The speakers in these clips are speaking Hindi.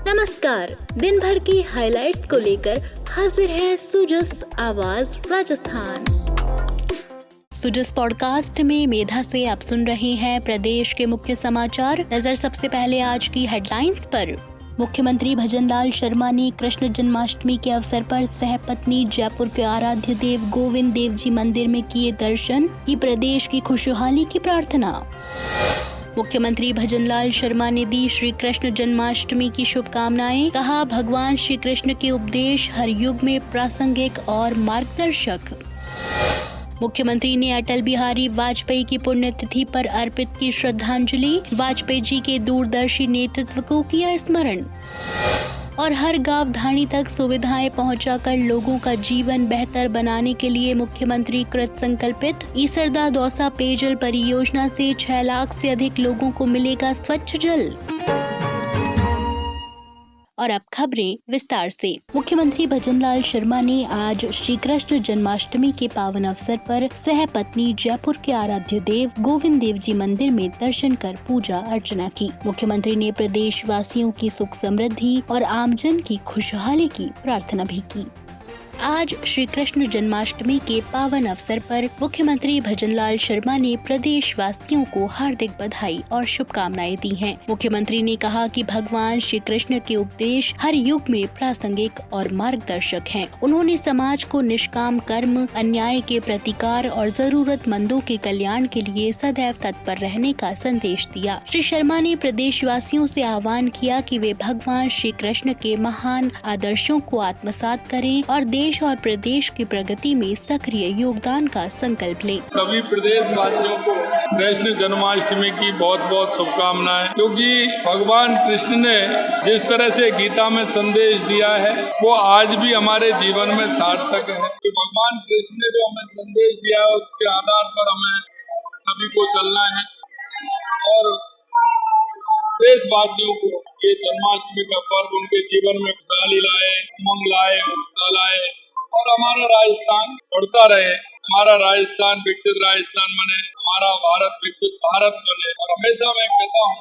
नमस्कार, दिन भर की हाइलाइट्स को लेकर हाजिर है सुजस आवाज राजस्थान। सुजस पॉडकास्ट में मेधा से आप सुन रहे हैं प्रदेश के मुख्य समाचार। नजर सबसे पहले आज की हेडलाइंस पर। मुख्यमंत्री भजनलाल शर्मा ने कृष्ण जन्माष्टमी के अवसर पर सहपत्नी जयपुर के आराध्य देव गोविंद देव जी मंदिर में किए दर्शन, की प्रदेश की खुशहाली की प्रार्थना। मुख्यमंत्री भजनलाल शर्मा ने दी श्री कृष्ण जन्माष्टमी की शुभकामनाएं। कहा, भगवान श्री कृष्ण के उपदेश हर युग में प्रासंगिक और मार्गदर्शक। मुख्यमंत्री ने अटल बिहारी वाजपेयी की पुण्यतिथि पर अर्पित की श्रद्धांजलि। वाजपेयी जी के दूरदर्शी नेतृत्व को किया स्मरण। और हर गांव धाणी तक सुविधाएं पहुंचाकर लोगों का जीवन बेहतर बनाने के लिए मुख्यमंत्री कृत संकल्पित। ईसरदा दौसा पेयजल परियोजना से 6 लाख से अधिक लोगों को मिलेगा स्वच्छ जल। और अब खबरें विस्तार से। मुख्यमंत्री भजनलाल शर्मा ने आज श्री कृष्ण जन्माष्टमी के पावन अवसर पर सहपत्नी जयपुर के आराध्य देव गोविंद देव जी मंदिर में दर्शन कर पूजा अर्चना की। मुख्यमंत्री ने प्रदेश वासियों की सुख समृद्धि और आमजन की खुशहाली की प्रार्थना भी की। आज श्री कृष्ण जन्माष्टमी के पावन अवसर पर मुख्यमंत्री भजनलाल शर्मा ने प्रदेश वासियों को हार्दिक बधाई और शुभकामनाएं दी हैं। मुख्यमंत्री ने कहा कि भगवान श्री कृष्ण के उपदेश हर युग में प्रासंगिक और मार्गदर्शक हैं। उन्होंने समाज को निष्काम कर्म, अन्याय के प्रतिकार और जरूरतमंदों के कल्याण के लिए सदैव तत्पर रहने का संदेश दिया। श्री शर्मा ने प्रदेश वासियों से आह्वान किया कि वे भगवान श्री कृष्ण के महान आदर्शों को आत्मसात करें और देश और प्रदेश की प्रगति में सक्रिय योगदान का संकल्प लें। सभी प्रदेश वासियों को कृष्ण जन्माष्टमी की बहुत बहुत शुभकामनाएं, क्योंकि भगवान कृष्ण ने जिस तरह से गीता में संदेश दिया है वो आज भी हमारे जीवन में सार्थक है। कि भगवान कृष्ण ने जो हमें संदेश दिया है उसके आधार पर हमें सभी को चलना है और देशवासियों को ये जन्माष्टमी का पर्व उनके जीवन में खुशहाली लाए, उमंग लाए, उत्साह लाए और हमारा राजस्थान बढ़ता रहे, हमारा राजस्थान विकसित राजस्थान बने, हमारा भारत विकसित भारत बने। और हमेशा मैं कहता हूँ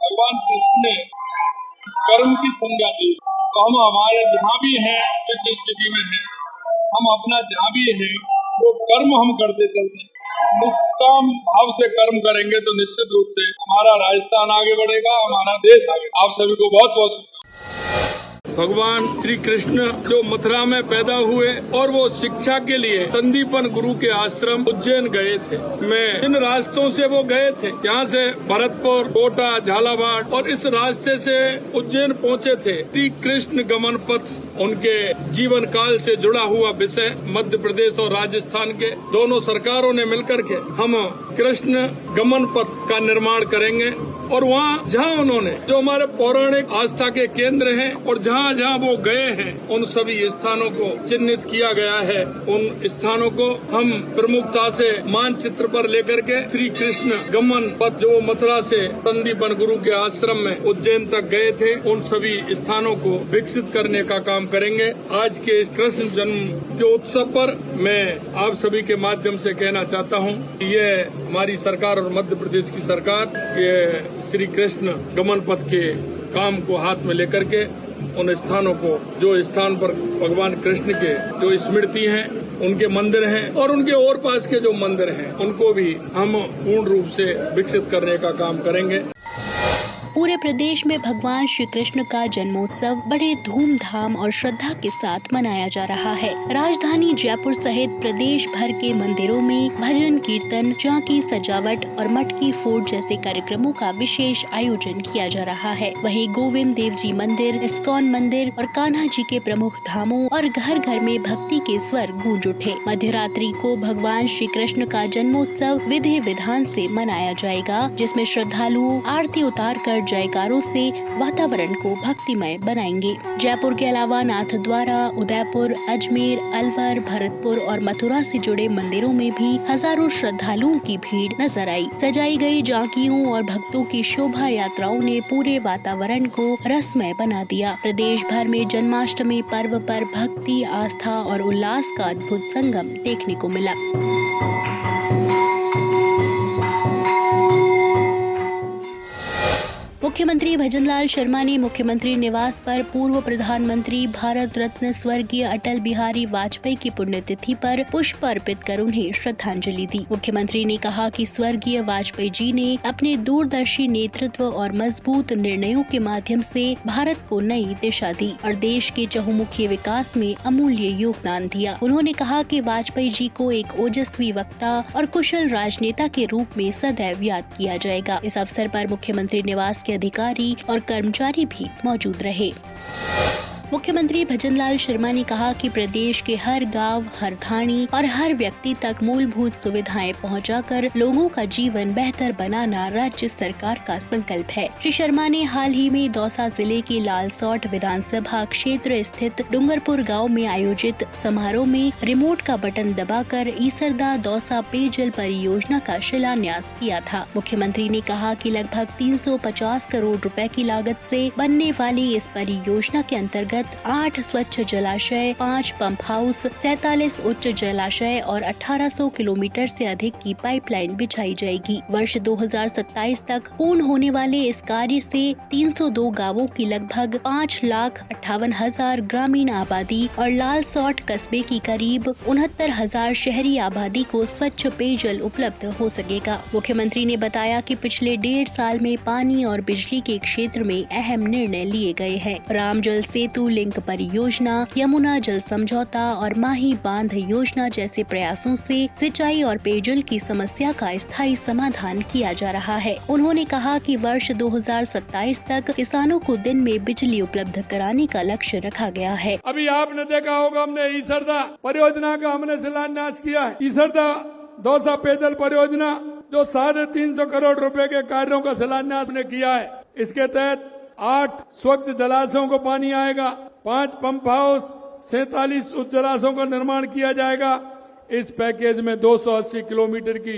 भगवान कृष्ण ने कर्म की संज्ञा दी, तो हम हमारे जहाँ भी हैं, जिस स्थिति में हैं, हम अपना जहाँ भी हैं वो कर्म हम करते चलते हैं। निष्काम भाव से कर्म करेंगे तो निश्चित रूप से हमारा राजस्थान आगे बढ़ेगा, हमारा देश आगे। आप सभी को बहुत बहुत शुभकामनाएं। भगवान श्री कृष्ण जो मथुरा में पैदा हुए और वो शिक्षा के लिए संदीपन गुरु के आश्रम उज्जैन गए थे। मैं जिन रास्तों से वो गए थे, यहाँ से भरतपुर, कोटा, झालावाड़ और इस रास्ते से उज्जैन पहुँचे थे। श्री कृष्ण गमन पथ उनके जीवन काल से जुड़ा हुआ विषय। मध्य प्रदेश और राजस्थान के दोनों सरकारों ने मिलकर के हम कृष्ण गमन पथ का निर्माण करेंगे और वहाँ जहाँ उन्होंने जो हमारे पौराणिक आस्था के केंद्र हैं और जहाँ जहाँ वो गए हैं उन सभी स्थानों को चिन्हित किया गया है। उन स्थानों को हम प्रमुखता से मानचित्र पर लेकर के श्री कृष्ण गमन पथ जो मथुरा से संदीपन गुरु के आश्रम में उज्जैन तक गए थे, उन सभी स्थानों को विकसित करने का काम करेंगे। आज के इस कृष्ण जन्म के उत्सव पर मैं आप सभी के माध्यम से कहना चाहता हूँ कि ये हमारी सरकार और मध्य प्रदेश की सरकार ये श्री कृष्ण गमन पथ के काम को हाथ में लेकर के उन स्थानों को, जो स्थान पर भगवान कृष्ण के जो स्मृति हैं, उनके मंदिर हैं और उनके और पास के जो मंदिर हैं, उनको भी हम पूर्ण रूप से विकसित करने का काम करेंगे। पूरे प्रदेश में भगवान श्री कृष्ण का जन्मोत्सव बड़े धूमधाम और श्रद्धा के साथ मनाया जा रहा है। राजधानी जयपुर सहित प्रदेश भर के मंदिरों में भजन कीर्तन, झांकी सजावट और मटकी फोड़ जैसे कार्यक्रमों का विशेष आयोजन किया जा रहा है। वहीं गोविंद देव जी मंदिर, इस्कॉन मंदिर और कान्हा जी के प्रमुख धामों और घर घर में भक्ति के स्वर गूंज उठे। मध्यरात्रि को भगवान श्री कृष्ण का जन्मोत्सव विधि विधान से मनाया जाएगा, जिसमें श्रद्धालु आरती उतार कर जयकारों से वातावरण को भक्तिमय बनाएंगे। जयपुर के अलावा नाथद्वारा, उदयपुर, अजमेर, अलवर, भरतपुर और मथुरा से जुड़े मंदिरों में भी हजारों श्रद्धालुओं की भीड़ नजर आई। सजाई गई झांकियों और भक्तों की शोभा यात्राओं ने पूरे वातावरण को रसमय बना दिया। प्रदेश भर में जन्माष्टमी पर्व पर भक्ति, आस्था और उल्लास का अद्भुत संगम देखने को मिला। मुख्यमंत्री भजनलाल शर्मा ने मुख्यमंत्री निवास पर पूर्व प्रधानमंत्री भारत रत्न स्वर्गीय अटल बिहारी वाजपेयी की पुण्यतिथि पर पुष्प अर्पित कर उन्हें श्रद्धांजलि दी। मुख्यमंत्री ने कहा कि स्वर्गीय वाजपेयी जी ने अपने दूरदर्शी नेतृत्व और मजबूत निर्णयों के माध्यम से भारत को नई दिशा दी और देश के चहुमुखी विकास में अमूल्य योगदान दिया। उन्होंने कहा कि वाजपेयी जी को एक ओजस्वी वक्ता और कुशल राजनेता के रूप में सदैव याद किया जाएगा। इस अवसर पर मुख्यमंत्री निवास के अधिकारी और कर्मचारी भी मौजूद रहे। मुख्यमंत्री भजनलाल शर्मा ने कहा कि प्रदेश के हर गांव, हर थानी और हर व्यक्ति तक मूलभूत सुविधाएं पहुंचाकर लोगों का जीवन बेहतर बनाना राज्य सरकार का संकल्प है। श्री शर्मा ने हाल ही में दौसा जिले के लालसोट विधानसभा क्षेत्र स्थित डूंगरपुर गांव में आयोजित समारोह में रिमोट का बटन दबाकर ईसरदा दौसा पेयजल परियोजना का शिलान्यास किया था। मुख्यमंत्री ने कहा कि लगभग 350 करोड़ रुपए की लागत से बनने वाली इस परियोजना के अंतर्गत 8 स्वच्छ जलाशय, 5 पंप हाउस, 47 उच्च जलाशय और 1800 किलोमीटर से अधिक की पाइपलाइन बिछाई जाएगी। वर्ष 2027 तक पूर्ण होने वाले इस कार्य से 302 गांवों की लगभग 5,58,000 ग्रामीण आबादी और लालसोट कस्बे की करीब 69,000 शहरी आबादी को स्वच्छ पेयजल उपलब्ध हो सकेगा। मुख्यमंत्री ने बताया कि पिछले 1.5 साल में पानी और बिजली के क्षेत्र में अहम निर्णय लिए गए हैं। राम जल सेतु लिंक परियोजना, यमुना जल समझौता और माही बांध योजना जैसे प्रयासों से सिंचाई और पेयजल की समस्या का स्थायी समाधान किया जा रहा है। उन्होंने कहा कि वर्ष 2027 तक किसानों को दिन में बिजली उपलब्ध कराने का लक्ष्य रखा गया है। अभी आपने देखा होगा, हमने ईसरदा परियोजना का हमने शिलान्यास किया है। ईसरदा दौसा पेयजल परियोजना जो 350 करोड़ रुपए के कार्यों का शिलान्यास ने किया है। इसके तहत 8 स्वच्छ जलाशयों को पानी आएगा, 5 पंप हाउस, 47 उच्च जलाशयों का निर्माण किया जाएगा। इस पैकेज में 280 किलोमीटर की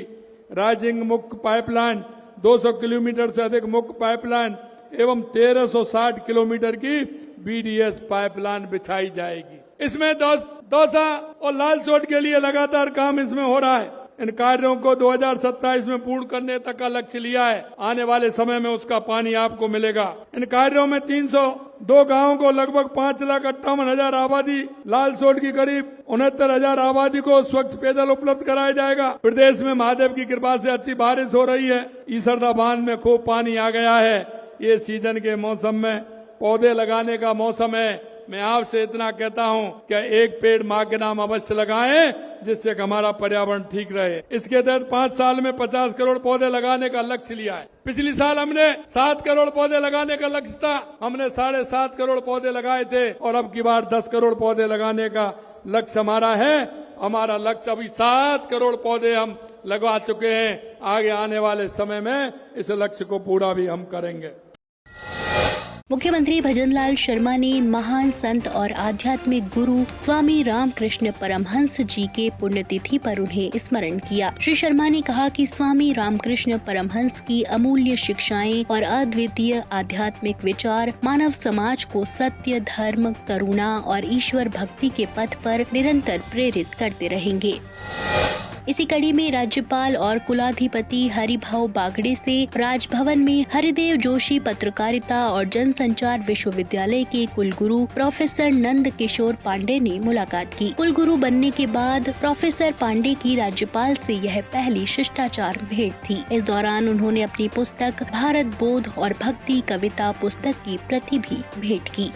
राइजिंग मुख्य पाइपलाइन, 200 किलोमीटर से अधिक मुख्य पाइपलाइन एवं 1360 किलोमीटर की बीडीएस पाइपलाइन बिछाई जाएगी। इसमें दौसा और लालसोट के लिए लगातार काम इसमें हो रहा है। इन कार्यों को 2027 में पूर्ण करने तक का लक्ष्य लिया है। आने वाले समय में उसका पानी आपको मिलेगा। इन कार्यों में 302 गांवों को लगभग 5,58,000 आबादी, लालसोट की करीब 69,000 आबादी को स्वच्छ पेयजल उपलब्ध कराया जाएगा। प्रदेश में महादेव की कृपा से अच्छी बारिश हो रही है। ईसरदा बांध में खूब पानी आ गया है। ये सीजन के मौसम में पौधे लगाने का मौसम है। मैं आपसे इतना कहता हूं कि एक पेड़ माँ के नाम अवश्य लगाएं, जिससे हमारा पर्यावरण ठीक रहे। इसके तहत 5 साल में 50 करोड़ पौधे लगाने का लक्ष्य लिया है। पिछली साल हमने 7 करोड़ पौधे लगाने का लक्ष्य था। हमने 7.5 करोड़ पौधे लगाए थे और अब की बार 10 करोड़ पौधे लगाने का लक्ष्य हमारा है। हमारा लक्ष्य अभी 7 करोड़ पौधे हम लगवा चुके हैं। आगे आने वाले समय में इस लक्ष्य को पूरा भी हम करेंगे। मुख्यमंत्री भजनलाल शर्मा ने महान संत और आध्यात्मिक गुरु स्वामी रामकृष्ण परमहंस जी के पुण्यतिथि पर उन्हें स्मरण किया। श्री शर्मा ने कहा कि स्वामी रामकृष्ण परमहंस की अमूल्य शिक्षाएं और अद्वितीय आध्यात्मिक विचार मानव समाज को सत्य, धर्म, करुणा और ईश्वर भक्ति के पथ पर निरंतर प्रेरित करते रहेंगे। इसी कड़ी में राज्यपाल और कुलाधिपति हरिभाऊ बागड़े से राजभवन में हरिदेव जोशी पत्रकारिता और जनसंचार विश्वविद्यालय के कुलगुरु प्रोफेसर नंद किशोर पांडे ने मुलाकात की। कुलगुरु बनने के बाद प्रोफेसर पांडे की राज्यपाल से यह पहली शिष्टाचार भेंट थी। इस दौरान उन्होंने अपनी पुस्तक भारत बोध और भक्ति कविता पुस्तक की प्रति भी भेंट की।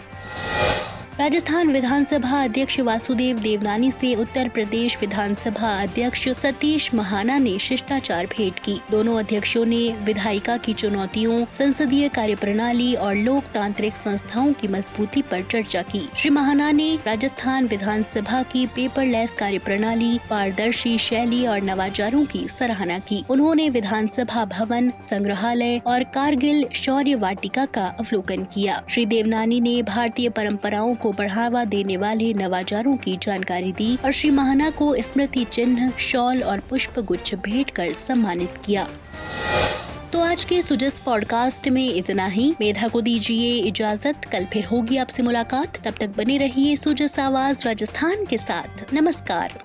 राजस्थान विधानसभा अध्यक्ष वासुदेव देवनानी से उत्तर प्रदेश विधानसभा अध्यक्ष सतीश महाना ने शिष्टाचार भेंट की। दोनों अध्यक्षों ने विधायिका की चुनौतियों, संसदीय कार्यप्रणाली और लोकतांत्रिक संस्थाओं की मजबूती पर चर्चा की। श्री महाना ने राजस्थान विधानसभा की पेपरलेस कार्यप्रणाली, पारदर्शी शैली और नवाचारों की सराहना की। उन्होंने विधानसभा भवन, संग्रहालय और कारगिल शौर्य वाटिका का अवलोकन किया। श्री देवनानी ने भारतीय परंपराओं को बढ़ावा देने वाले नवाचारों की जानकारी दी और श्री महाना को स्मृति चिन्ह, शॉल और पुष्प गुच्छ भेंट कर सम्मानित किया। तो आज के सुजस पॉडकास्ट में इतना ही। मेधा को दीजिए इजाजत। कल फिर होगी आपसे मुलाकात। तब तक बने रहिए सुजस आवाज राजस्थान के साथ। नमस्कार।